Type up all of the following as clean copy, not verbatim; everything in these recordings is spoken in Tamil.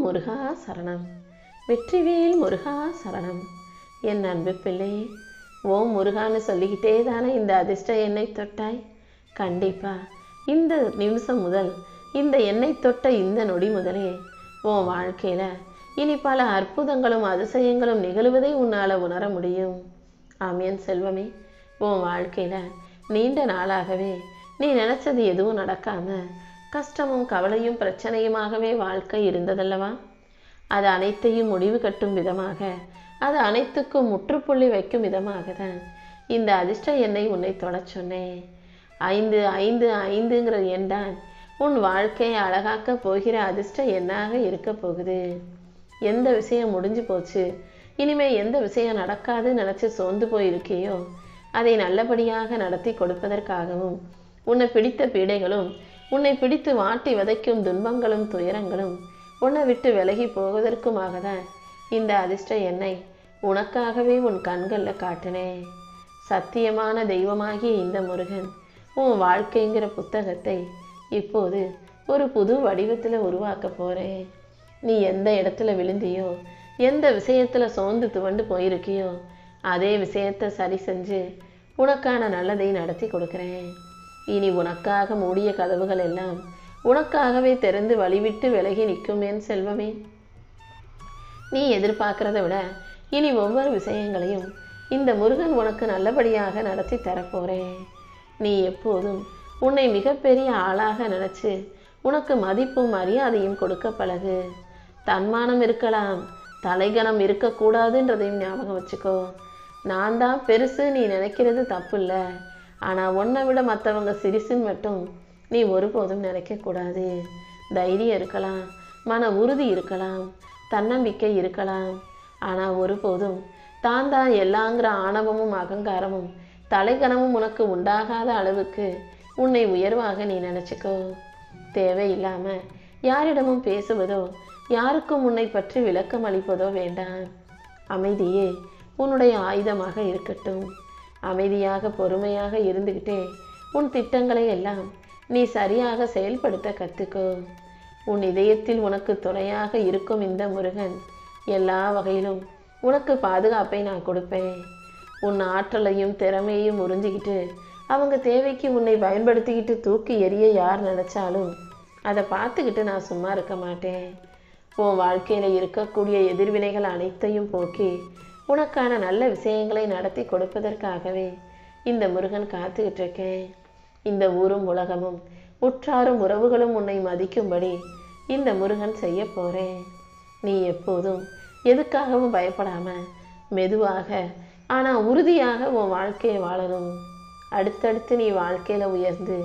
முருகா சரணம். வெற்றிவேல் முருகா சரணம். என் அன்பு பிள்ளை, ஓம் முருகான்னு சொல்லிக்கிட்டே தானே இந்த அதிர்ஷ்ட எண்ணெய் தொட்டாய். கண்டிப்பா இந்த நிமிஷம் முதல், இந்த எண்ணெய் தொட்ட இந்த நொடி முதலே உன் வாழ்க்கையில இனி பல அற்புதங்களும் அதிசயங்களும் நிகழ்வதை உன்னால உணர முடியும். ஆமியன் செல்வமே, உன் வாழ்க்கையில நீண்ட நாளாகவே நீ நினைச்சது எதுவும் நடக்காம கஷ்டமும் கவலையும் பிரச்சனையுமாகவே வாழ்க்கை இருந்ததல்லவா? அது அனைத்தையும் முடிவு கட்டும் விதமாக, அது அனைத்துக்கும் முற்றுப்புள்ளி வைக்கும் விதமாக தான் இந்த அதிர்ஷ்ட எண்ணெய் உன்னை தொட சொன்னேன். 555ங்கிற எண் தான் உன் வாழ்க்கையை அழகாக்க போகிற அதிர்ஷ்ட எண்ணாக இருக்க போகுது. எந்த விஷயம் முடிஞ்சு போச்சு, இனிமே எந்த விஷயம் நடக்காதுன்னு நினைச்சு சோர்ந்து போயிருக்கியோ அதை நல்லபடியாக நடத்தி கொடுப்பதற்காகவும், உன்னை பிடித்த பீடைகளும் உன்னை பிடித்து வாட்டி வதைக்கும் துன்பங்களும் துயரங்களும் உன்னை விட்டு விலகி போவதற்குமாக தான் இந்த அதிர்ஷ்ட எண்ணெய் உனக்காகவே உன் கண்களில் காட்டினேன். சத்தியமான தெய்வமாகிய இந்த முருகன் உன் வாழ்க்கைங்கிற புத்தகத்தை இப்போது ஒரு புது வடிவத்தில் உருவாக்க போறேன். நீ எந்த இடத்துல விழுந்தியோ, எந்த விஷயத்துல சோர்ந்து துவண்டு போயிருக்கியோ அதே விஷயத்தை சரி செஞ்சு உனக்கான நல்லதை நடத்தி கொடுக்குறேன். இனி உனக்காக மூடிய கதவுகள் எல்லாம் உனக்காகவே திறந்து வழிவிட்டு விலகி நிற்குமேன் செல்வமே. நீ எதிர்பார்க்கிறத விட இனி ஒவ்வொரு விஷயங்களையும் இந்த முருகன் உனக்கு நல்லபடியாக நடத்தி தரப்போறேன். நீ எப்போதும் உன்னை மிகப்பெரிய ஆளாக நினைச்சு உனக்கு மதிப்பும் மரியாதையும் கொடுக்க பழகு. தன்மானம் இருக்கலாம், தலைகணம் இருக்கக்கூடாதுன்றதையும் ஞாபகம் வச்சுக்கோ. நான் தான் பெருசு நீ நினைக்கிறது தப்பு இல்லை, ஆனால் உன்னை விட மற்றவங்க சிரிசுன்னு மட்டும் நீ ஒருபோதும் நினைக்கக்கூடாது. தைரியம் இருக்கலாம், மன உறுதி இருக்கலாம், தன்னம்பிக்கை இருக்கலாம், ஆனால் ஒருபோதும் தான் தான் எல்லாங்கிற ஆணவமும் அகங்காரமும் தலைகணமும் உனக்கு உண்டாகாத அளவுக்கு உன்னை உயர்வாக நீ நினச்சிக்கோ. தேவையில்லாமல் யாரிடமும் பேசுவதோ, யாருக்கும் உன்னை பற்றி விளக்கம் அளிப்பதோ வேண்டாம். அமைதியே உன்னுடைய ஆயுதமாக இருக்கட்டும். அமைதியாக பொறுமையாக இருந்துக்கிட்டே உன் திட்டங்களை எல்லாம் நீ சரியாக செயல்படுத்த கற்றுக்கோ. உன் இதயத்தில் உனக்கு துணையாக இருக்கும் இந்த முருகன் எல்லா வகையிலும் உனக்கு பாதுகாப்பை நான் கொடுப்பேன். உன் ஆற்றலையும் திறமையையும் உறிஞ்சிக்கிட்டு அவங்க தேவைக்கு உன்னை பயன்படுத்திக்கிட்டு தூக்கி எறிய யார் நினச்சாலும் அதை பார்த்துக்கிட்டு நான் சும்மா இருக்க மாட்டேன். உன் வாழ்க்கையில் இருக்கக்கூடிய எதிர்வினைகள் அனைத்தையும் போக்கி உனக்கான நல்ல விஷயங்களை நடத்தி கொடுப்பதற்காகவே இந்த முருகன் காத்துக்கிட்டு இருக்கேன். இந்த ஊரும் உலகமும் உற்றாரும் உறவுகளும் உன்னை மதிக்கும்படி இந்த முருகன் செய்ய போறேன். நீ எப்போதும் எதுக்காகவும் பயப்படாம மெதுவாக ஆனால் உறுதியாக உன் வாழ்க்கையை வாழணும். அடுத்தடுத்து நீ வாழ்க்கையில் உயர்ந்து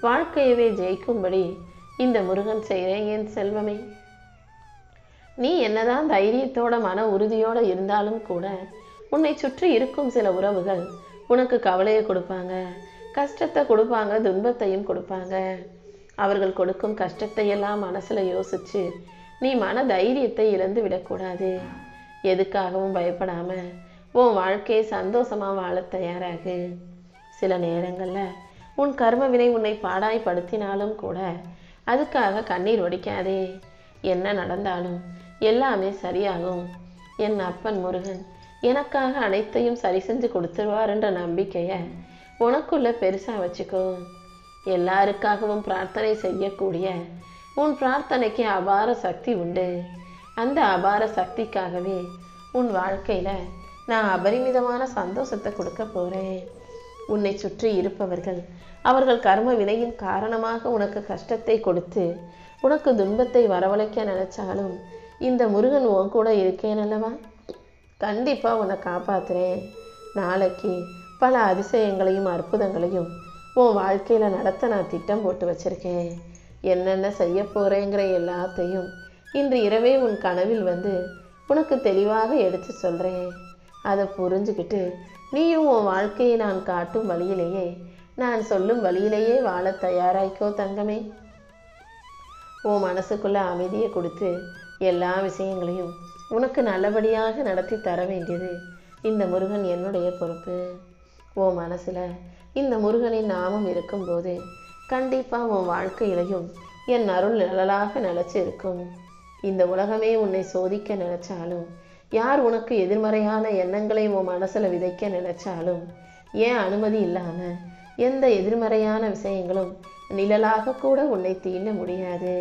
வாழ்க்கையவே ஜெயிக்கும்படி இந்த முருகன் செய்கிறேன் என் செல்வமே. நீ என்னதான் தைரியத்தோட மன உறுதியோடு இருந்தாலும் கூட உன்னை சுற்றி இருக்கும் சில உறவுகள் உனக்கு கவலையை கொடுப்பாங்க, கஷ்டத்தை கொடுப்பாங்க, துன்பத்தையும் கொடுப்பாங்க. அவர்கள் கொடுக்கும் கஷ்டத்தை எல்லாம் மனசில் யோசிச்சு நீ மன தைரியத்தை இழந்து விடக்கூடாது. எதுக்காகவும் பயப்படாம உன் வாழ்க்கையை சந்தோஷமாக வாழ தயாராகு. சில நேரங்களில் உன் கர்ம வினை உன்னை பாடாய்படுத்தினாலும் கூட அதுக்காக கண்ணீர் வடிக்காதே. என்ன நடந்தாலும் எல்லாமே சரியாகும். என் அப்பன் முருகன் எனக்காக அனைத்தையும் சரி செஞ்சு கொடுத்துருவாருன்ற நம்பிக்கையை உனக்குள்ள பெருசாக வச்சுக்கோ. எல்லாருக்காகவும் பிரார்த்தனை செய்யக்கூடிய உன் பிரார்த்தனைக்கு அபார சக்தி உண்டு. அந்த அபார சக்திக்காகவே உன் வாழ்க்கையில் நான் அபரிமிதமான சந்தோஷத்தை கொடுக்க போகிறேன். உன்னை சுற்றி இருப்பவர்கள் அவர்கள் கர்ம வினையின் காரணமாக உனக்கு கஷ்டத்தை கொடுத்து உனக்கு துன்பத்தை வரவழைக்க நினைச்சாலும் இந்த முருகன் உன் கூட இருக்கேன் அல்லவா? கண்டிப்பாக உன்னை காப்பாற்றுறேன். நாளைக்கு பல அதிசயங்களையும் அற்புதங்களையும் உன் வாழ்க்கையில் நடத்த நான் திட்டம் போட்டு வச்சுருக்கேன். என்னென்ன செய்ய போகிறேங்கிற எல்லாத்தையும் இன்று இரவே உன் கனவில் வந்து உனக்கு தெளிவாக எடுத்து சொல்கிறேன். அதை புரிஞ்சுக்கிட்டு நீயும் உன் வாழ்க்கையை நான் காட்டும் வழியிலேயே, நான் சொல்லும் வழியிலேயே வாழ தயாராய்க்கோ தங்கமே. உன் மனசுக்குள்ள அமைதியை கொடுத்து எல்லா விஷயங்களையும் உனக்கு நல்லபடியாக நடத்தி தர வேண்டியது இந்த முருகன் என்னுடைய பொறுப்பு. உன் மனசில் இந்த முருகனின் நாமம் இருக்கும்போது கண்டிப்பாக உன் வாழ்க்கையிலையும் என் அருள் நிழலாக நிலச்சி இருக்கும். இந்த உலகமே உன்னை சோதிக்க நினைச்சாலும், யார் உனக்கு எதிர்மறையான எண்ணங்களை உன் மனசுல விதைக்க நினைச்சாலும், ஏன் அனுமதி இல்லாம எந்த எதிர்மறையான விஷயங்களும் நிழலாக கூட உன்னை தீண்ட முடியாது.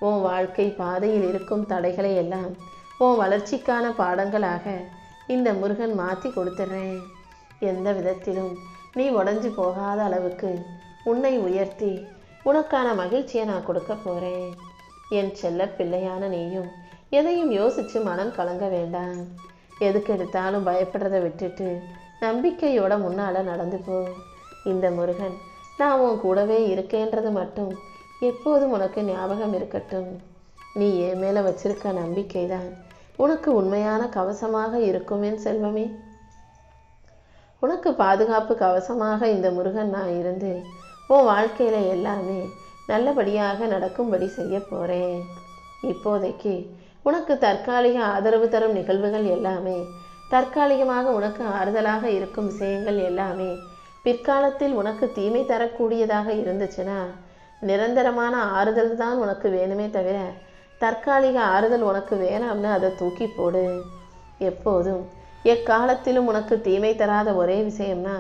உன் வாழ்க்கை பாதையில் இருக்கும் தடைகளை எல்லாம் உன் வளர்ச்சிக்கான பாடங்களாக இந்த முருகன் மாற்றி கொடுத்துட்றேன். எந்த விதத்திலும் நீ உடஞ்சி போகாத அளவுக்கு உன்னை உயர்த்தி உனக்கான மகிழ்ச்சியை நான் கொடுக்க போகிறேன். என் செல்ல பிள்ளையான நீயும் எதையும் யோசித்து மனம் கலங்க வேண்டாம். எதுக்கு எடுத்தாலும் பயப்படுறதை விட்டுட்டு நம்பிக்கையோட முன்னால் நடந்து போ. இந்த முருகன் நான் உன் கூடவே இருக்கேன்றது மட்டும் எப்போதும் உனக்கு ஞாபகம் இருக்கட்டும். நீ என் மேலே வச்சிருக்க நம்பிக்கை தான் உனக்கு உண்மையான கவசமாக இருக்கும் என் செல்வமே. உனக்கு பாதுகாப்பு கவசமாக இந்த முருகன் நான் இருந்து உன் வாழ்க்கையில் எல்லாமே நல்லபடியாக நடக்கும்படி செய்ய போகிறேன். இப்போதைக்கு உனக்கு தற்காலிக ஆதரவு தரும் நிகழ்வுகள் எல்லாமே, தற்காலிகமாக உனக்கு ஆறுதலாக இருக்கும் விஷயங்கள் எல்லாமே பிற்காலத்தில் உனக்கு தீமை தரக்கூடியதாக இருந்துச்சுன்னா நிரந்தரமான ஆறுதல் தான் உனக்கு வேணுமே தவிர தற்காலிக ஆறுதல் உனக்கு வேணாம்னு அதை தூக்கி போடு. எப்போதும் எக்காலத்திலும் உனக்கு தீமை தராத ஒரே விஷயம்னா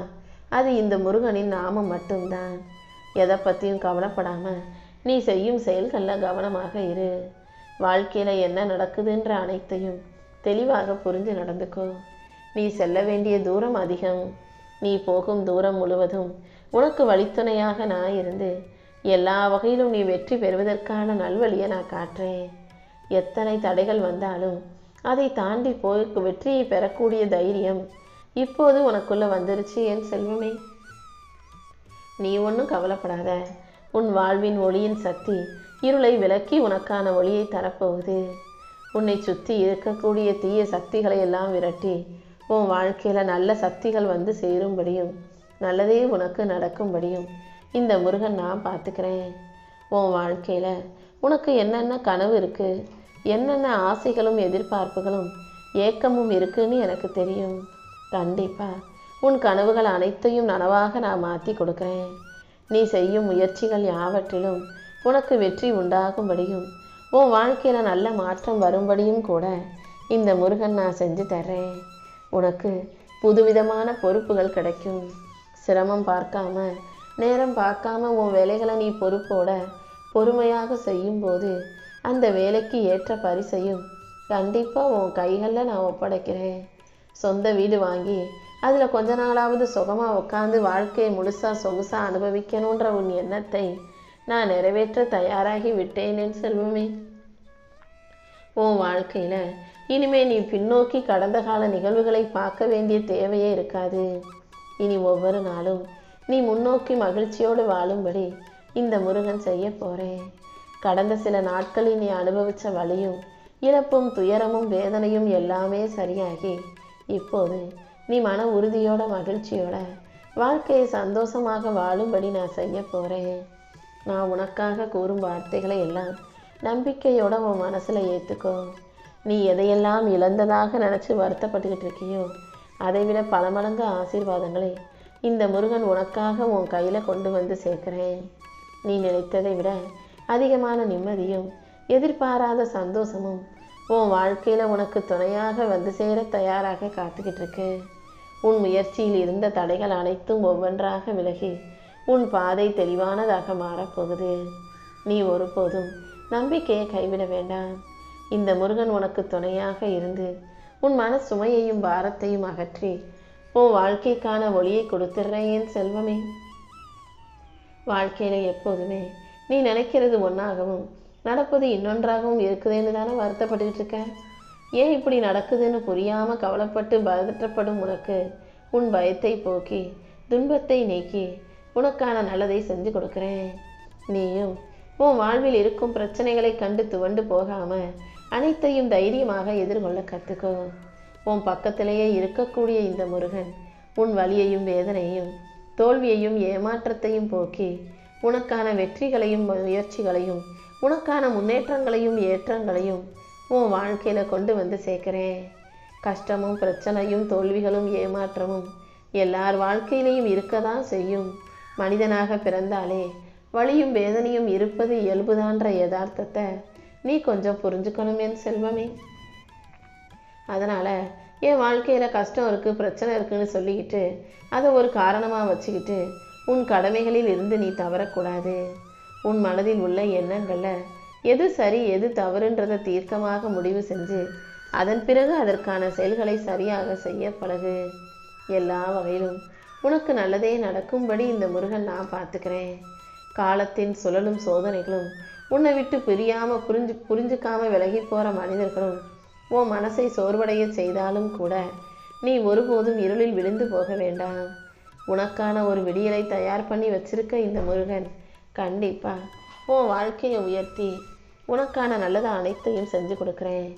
அது இந்த முருகனின் நாமம் மட்டும்தான். எதை பற்றியும் கவலைப்படாமல் நீ செய்யும் செயல்களில் கவனமாக இரு. வாழ்க்கையில் என்ன நடக்குதுன்ற அனைத்தையும் தெளிவாக புரிஞ்சு நடந்துக்கோ. நீ செல்ல வேண்டிய தூரம் அதிகம். நீ போகும் தூரம் முழுவதும் உனக்கு வழித்துணையாக நான் இருந்து எல்லா வகையிலும் நீ வெற்றி பெறுவதற்கான நல்வழியை நான் காட்டுறேன். எத்தனை தடைகள் வந்தாலும் அதை தாண்டி போய் வெற்றியை பெறக்கூடிய தைரியம் இப்போது உனக்குள்ள வந்துருச்சு என் செல்வமே. நீ ஒன்றும் கவலைப்படாத. உன் வாழ்வின் ஒளியின் சக்தி இருளை விலக்கி உனக்கான ஒளியை தரப்போகுது. உன்னை சுற்றி இருக்கக்கூடிய தீய சக்திகளை எல்லாம் விரட்டி உன் வாழ்க்கையில் நல்ல சக்திகள் வந்து சேரும்படியும் நல்லதே உனக்கு நடக்கும்படியும் இந்த முருகன் நான் பார்த்துக்கிறேன். உன் வாழ்க்கையில் உனக்கு என்னென்ன கனவு இருக்குது, என்னென்ன ஆசைகளும் எதிர்பார்ப்புகளும் ஏக்கமும் இருக்குன்னு எனக்கு தெரியும். கண்டிப்பாக உன் கனவுகள் அனைத்தையும் நனவாக நான் மாற்றி கொடுக்குறேன். நீ செய்யும் முயற்சிகள் யாவற்றிலும் உனக்கு வெற்றி உண்டாகும்படியும் உன் வாழ்க்கையில் நல்ல மாற்றம் வரும்படியும் கூட இந்த முருகன் நான் செஞ்சு தர்றேன். உனக்கு புதுவிதமான பொறுப்புகள் கிடைக்கும். சிரமம் பார்க்காம நேரம் பார்க்காம உன் வேலைகளை நீ பொறுப்போட பொறுமையாக செய்யும்போது அந்த வேலைக்கு ஏற்ற பரிசையும் கண்டிப்பாக உன் கைகளில் நான் ஒப்படைக்கிறேன். சொந்த வீடு வாங்கி அதில் கொஞ்ச நாளாவது சுகமாக உட்காந்து வாழ்க்கையை முழுசாக சொகுசாக அனுபவிக்கணுன்ற உன் எண்ணத்தை நான் நிறைவேற்ற தயாராகி விட்டேன் என் செல்வமே. உன் வாழ்க்கையில் இனிமே நீ பின்னோக்கி கடந்த கால நிகழ்வுகளை பார்க்க வேண்டிய தேவையே இருக்காது. இனி ஒவ்வொரு நாளும் நீ முன்னோக்கி மகிழ்ச்சியோடு வாழும்படி இந்த முருகன் செய்ய போகிறேன். கடந்த சில நாட்களில் நீ அனுபவித்த வலியும் இழப்பும் துயரமும் வேதனையும் எல்லாமே சரியாகி இப்போது நீ மன உறுதியோட மகிழ்ச்சியோட வாழ்க்கையை சந்தோஷமாக வாழும்படி நான் செய்ய போகிறேன். நான் உனக்காக கூறும் வார்த்தைகளை எல்லாம் நம்பிக்கையோட உன் மனசில் ஏற்றுக்கோ. நீ எதையெல்லாம் இழந்ததாக நினச்சி வருத்தப்பட்டுக்கிட்டு இருக்கியோ அதை விட பல மடங்கு ஆசீர்வாதங்களை இந்த முருகன் உனக்காக உன் கையில் கொண்டு வந்து சேர்க்கிறேன். நீ நினைத்ததை விட அதிகமான நிம்மதியும் எதிர்பாராத சந்தோஷமும் உன் வாழ்க்கையில் உனக்கு துணையாக வந்து சேர தயாராக காத்துக்கிட்டு இருக்கு. உன் முயற்சியில் இருந்த தடைகள் அனைத்தும் ஒவ்வொன்றாக விலகி உன் பாதை தெளிவானதாக மாறப்போகுது. நீ ஒருபோதும் நம்பிக்கையை கைவிட வேண்டாம். இந்த முருகன் உனக்கு துணையாக இருந்து உன் மன சுமையையும் பாரத்தையும் அகற்றி உன் வாழ்க்கைக்கான ஒளியை கொடுத்துட்றேன் என் செல்வமே. வாழ்க்கையில எப்போதுமே நீ நினைக்கிறது ஒன்றாகவும் நடப்பது இன்னொன்றாகவும் இருக்குதுன்னு தானே வருத்தப்பட்டுக்கிட்டு இருக்க. ஏன் இப்படி நடக்குதுன்னு புரியாமல் கவலைப்பட்டு பதற்றப்படும் உனக்கு உன் பயத்தை போக்கி துன்பத்தை நீக்கி உனக்கான நல்லதை செஞ்சு கொடுக்குறேன். நீயும் உன் வாழ்வில் இருக்கும் பிரச்சனைகளை கண்டு துவண்டு போகாம அனைத்தையும் தைரியமாக எதிர்கொள்ள கற்றுக்கோ. உன் பக்கத்திலேயே இருக்கக்கூடிய இந்த முருகன் உன் வலியையும் வேதனையும் தோல்வியையும் ஏமாற்றத்தையும் போக்கி உனக்கான வெற்றிகளையும் முயற்சிகளையும் உனக்கான முன்னேற்றங்களையும் ஏற்றங்களையும் உன் வாழ்க்கையில் கொண்டு வந்து சேர்க்கிறேன். கஷ்டமும் பிரச்சனையும் தோல்விகளும் ஏமாற்றமும் எல்லார் வாழ்க்கையிலையும் இருக்க தான் செய்யும். மனிதனாக பிறந்தாலே வலியும் வேதனையும் இருப்பது இயல்புதான்ற யதார்த்தத்தை நீ கொஞ்சம் புரிஞ்சுக்கணும் என் செல்வமே. அதனால் என் வாழ்க்கையில் கஷ்டம் இருக்குது, பிரச்சனை இருக்குன்னு சொல்லிக்கிட்டு அதை ஒரு காரணமாக வச்சுக்கிட்டு உன் கடமைகளில் இருந்து நீ தவறக்கூடாது. உன் மனதில் உள்ள எண்ணங்களில் எது சரி எது தவறுன்றதை தீர்க்கமாக முடிவு செஞ்சு அதன் பிறகு அதற்கான செயல்களை சரியாக செய்ய பழகு. எல்லா வகையிலும் உனக்கு நல்லதே நடக்கும்படி இந்த முருகன் நான் பார்த்துக்கிறேன். காலத்தின் சுழலும் சோதனைகளும் உன்னை விட்டு பிரியாமல் புரிஞ்சுக்காமல் விலகி போகிற மனிதர்களும் உன் மனசை சோர்வடைய செய்தாலும் கூட நீ ஒருபோதும் இருளில் விழுந்து போக வேண்டாம். உனக்கான ஒரு விடியலை தயார் பண்ணி வச்சிருக்க இந்த முருகன் கண்டிப்பாக உன் வாழ்க்கையை உயர்த்தி உனக்கான நல்லதை அனைத்தையும் செஞ்சு கொடுக்குறேன்.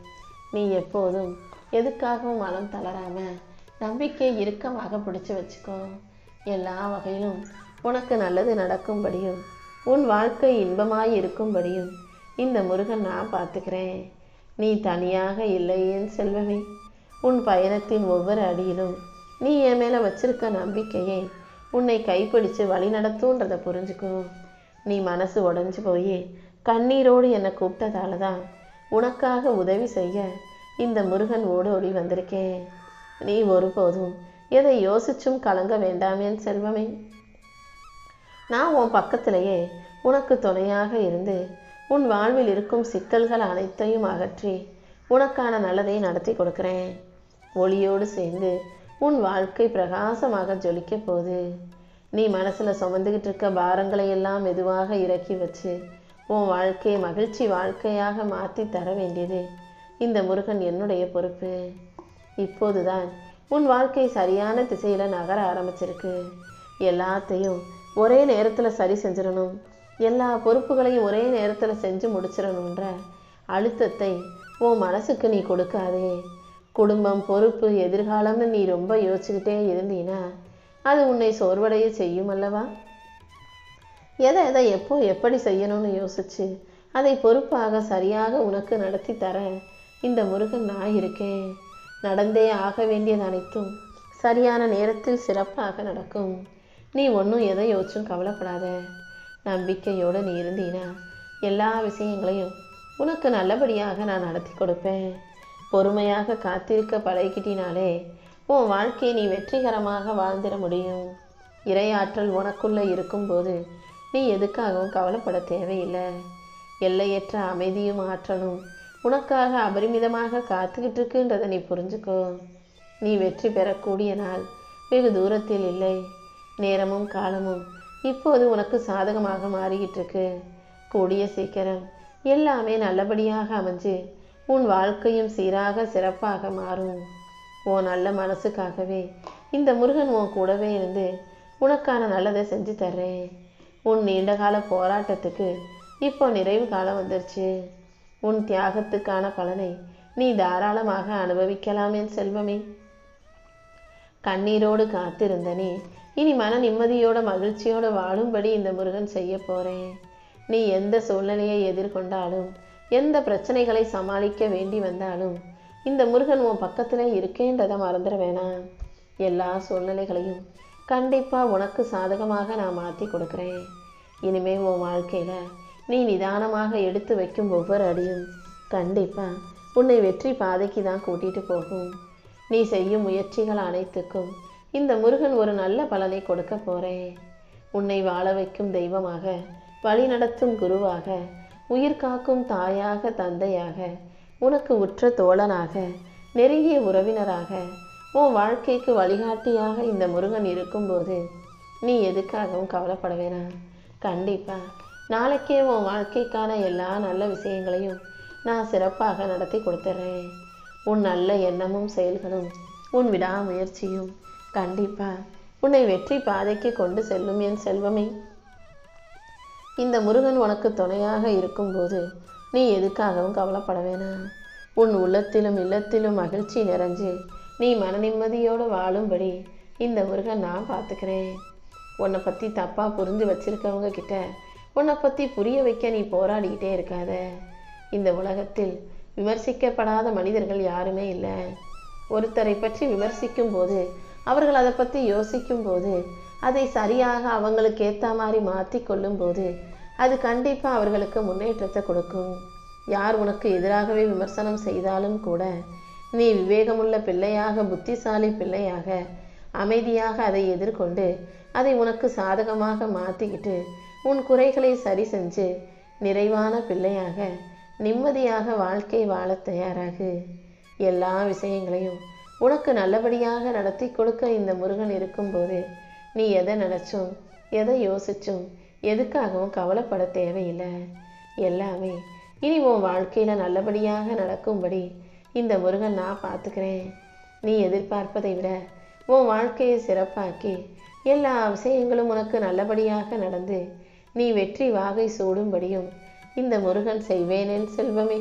நீ எப்போதும் எதுக்காகவும் மனம் தளராமல் நம்பிக்கை இறுக்கமாக பிடிச்சி வச்சுக்கோ. எல்லா வகையிலும் உனக்கு நல்லது நடக்கும்படியும் உன் வாழ்க்கை இன்பமாய் இருக்கும்படியும் இந்த முருகன் நான் பார்த்துக்கிறேன். நீ தனியாக இல்லை என் செல்வமே. உன் பயணத்தின் ஒவ்வொரு அடியிலும் நீ என் மேலே வச்சிருக்க நம்பிக்கையை உன்னை கைப்பிடிச்சு வழி நடத்துன்றதை புரிஞ்சுக்கோ. நீ மனசு உடஞ்சி போய் கண்ணீரோடு என்னை கூப்பிட்டதால தான் உனக்காக உதவி செய்ய இந்த முருகன் ஓடி வந்திருக்கேன். நீ ஒருபோதும் எதை யோசிச்சும் கலங்க வேண்டாமேன் செல்வமே. நான் உன் பக்கத்திலேயே உனக்கு துணையாக இருந்து உன் வாழ்வில் இருக்கும் சிக்கல்கள் அனைத்தையும் அகற்றி உனக்கான நல்லதை நடத்தி கொடுக்குறேன். ஒளியோடு சேர்ந்து உன் வாழ்க்கை பிரகாசமாக ஜொலிக்க போகுது. நீ மனசில் சுமந்துக்கிட்டு இருக்க பாரங்களை எல்லாம் மெதுவாக இறக்கி வச்சு உன் வாழ்க்கையை மகிழ்ச்சி வாழ்க்கையாக மாற்றி தர வேண்டியது இந்த முருகன் என்னுடைய பொறுப்பு. இப்போதுதான் உன் வாழ்க்கை சரியான திசையில் நகர ஆரம்பிச்சிருக்கு. எல்லாத்தையும் ஒரே நேரத்தில் சரி செஞ்சிடணும், எல்லா பொறுப்புகளையும் ஒரே நேரத்தில் செஞ்சு முடிச்சிடணுன்ற அழுத்தத்தை உன் மனசுக்கு நீ கொடுக்காதே. குடும்பம், பொறுப்பு, எதிர்காலம்னு நீ ரொம்ப யோசிச்சுக்கிட்டே இருந்தீன்னா அது உன்னை சோர்வடைய செய்யும் அல்லவா. எதை எதை எப்போ எப்படி செய்யணும்னு யோசிச்சு அதை பொறுப்பாக சரியாக உனக்கு நடத்தி தர இந்த முருகன் நான் இருக்கேன். நடந்தே ஆக வேண்டியது அனைத்தும் சரியான நேரத்தில் சிறப்பாக நடக்கும். நீ ஒன்றும் எதை யோசிச்சும் கவலைப்படாத. நம்பிக்கையோடு நீ இருந்தீனா எல்லா விஷயங்களையும் உனக்கு நல்லபடியாக நான் நடத்தி கொடுப்பேன். பொறுமையாக காத்திருக்க பழகிட்டினாலே உன் வாழ்க்கையை நீ வெற்றிகரமாக வாழ்ந்திட முடியும். இறையாற்றல் உனக்குள்ளே இருக்கும்போது நீ எதுக்காகவும் கவலைப்பட தேவையில்லை. எல்லையற்ற அமைதியும் ஆற்றலும் உனக்காக அபரிமிதமாக காத்துக்கிட்டு இருக்குன்றதை நீ புரிஞ்சுக்கோ. நீ வெற்றி பெறக்கூடிய நாள் வெகு தூரத்தில் இல்லை. நேரமும் காலமும் இப்போது உனக்கு சாதகமாக மாறிக்கிட்டு இருக்கு. கூடிய சீக்கிரம் எல்லாமே நல்லபடியாக அமைஞ்சு உன் வாழ்க்கையும் சீராக சிறப்பாக மாறும். உன் நல்ல மனசுக்காகவே இந்த முருகன் உன் கூடவே இருந்து உனக்கான நல்லதை செஞ்சு தர்றேன். உன் நீண்டகால போராட்டத்துக்கு இப்போ நிறைவு காலம் வந்துருச்சு. உன் தியாகத்துக்கான பலனை நீ தாராளமாக அனுபவிக்கலாம் என் செல்வமே. கண்ணீரோடு காத்திருந்த நீ இனி மன நிம்மதியோட மகிழ்ச்சியோடு வாழும்படி இந்த முருகன் செய்ய போகிறேன். நீ எந்த சூழ்நிலையை எதிர்கொண்டாலும் எந்த பிரச்சனைகளை சமாளிக்க வேண்டி வந்தாலும் இந்த முருகன் உன் பக்கத்தில் இருக்கேன்றதை மறந்துட வேணாம். எல்லா சூழ்நிலைகளையும் கண்டிப்பாக உனக்கு சாதகமாக நான் மாற்றி கொடுக்குறேன். இனிமேல் உன் வாழ்க்கையில் நீ நிதானமாக எடுத்து வைக்கும் ஒவ்வொரு அடியும் கண்டிப்பாக உன்னை வெற்றி பாதைக்கு தான் கூட்டிகிட்டு போகும். நீ செய்யும் முயற்சிகள் அனைத்துக்கும் இந்த முருகன் ஒரு நல்ல பலனை கொடுக்க போகிறேன். உன்னை வாழ வைக்கும் தெய்வமாக, வழி நடத்தும் குருவாக, உயிர் காக்கும் தாயாக, தந்தையாக, உனக்கு உற்ற தோழனாக, நெருங்கிய உறவினராக, உன் வாழ்க்கைக்கு வழிகாட்டியாக இந்த முருகன் இருக்கும்போது நீ எதுக்காகவும் கவலைப்பட வேணாம். கண்டிப்பாக நாளைக்கே உன் வாழ்க்கைக்கான எல்லா நல்ல விஷயங்களையும் நான் சிறப்பாக நடத்தி கொடுத்துட்றேன். உன் நல்ல எண்ணமும் செயல்களும் உன் விடாமுயற்சியும் கண்டிப்பாக உன்னை வெற்றி பாதைக்கு கொண்டு செல்லும் என் செல்வமே. இந்த முருகன் உனக்கு துணையாக இருக்கும்போது நீ எதுக்காகவும் கவலைப்பட வேணாம். உன் உள்ளத்திலும் இல்லத்திலும் மகிழ்ச்சி நிறைஞ்சு நீ மன நிம்மதியோடு வாழும்படி இந்த முருகன் நான் பார்த்துக்கிறேன். உன்னை பற்றி தப்பாக புரிஞ்சு வச்சிருக்கவங்க கிட்ட உன்னை பற்றி புரிய வைக்க நீ போராடிக்கிட்டே இருக்காத. இந்த உலகத்தில் விமர்சிக்கப்படாத மனிதர்கள் யாருமே இல்லை. ஒருத்தரை பற்றி விமர்சிக்கும் போது, அவர்கள் அதை பற்றி யோசிக்கும் போது, அதை சரியாக அவங்களுக்கு ஏற்ற மாதிரி மாற்றி கொள்ளும் போது அது கண்டிப்பாக அவர்களுக்கு முன்னேற்றத்தை கொடுக்கும். யார் உனக்கு எதிராகவே விமர்சனம் செய்தாலும் கூட நீ விவேகமுள்ள பிள்ளையாக, புத்திசாலி பிள்ளையாக, அமைதியாக அதை எதிர்கொண்டு அதை உனக்கு சாதகமாக மாற்றிக்கிட்டு உன் குறைகளை சரி செஞ்சு நிறைவான பிள்ளையாக நிம்மதியாக வாழ்க்கை வாழ தயாராகு. எல்லா விஷயங்களையும் உனக்கு நல்லபடியாக நடத்தி கொடுக்க இந்த முருகன் இருக்கும்போது நீ எதை நினச்சும் எதை யோசிச்சும் எதுக்காகவும் கவலைப்பட தேவையில்லை. எல்லாமே இனி உன் வாழ்க்கையில் நல்லபடியாக நடக்கும்படி இந்த முருகன் நான் பார்த்துக்கிறேன். நீ எதிர்பார்ப்பதை விட உன் வாழ்க்கையை சிறப்பாக்கி எல்லா விஷயங்களும் உனக்கு நல்லபடியாக நடந்து நீ வெற்றி வாகை சூடும்படியும் இந்த முருகன் செய்வேனேன் செல்வமே.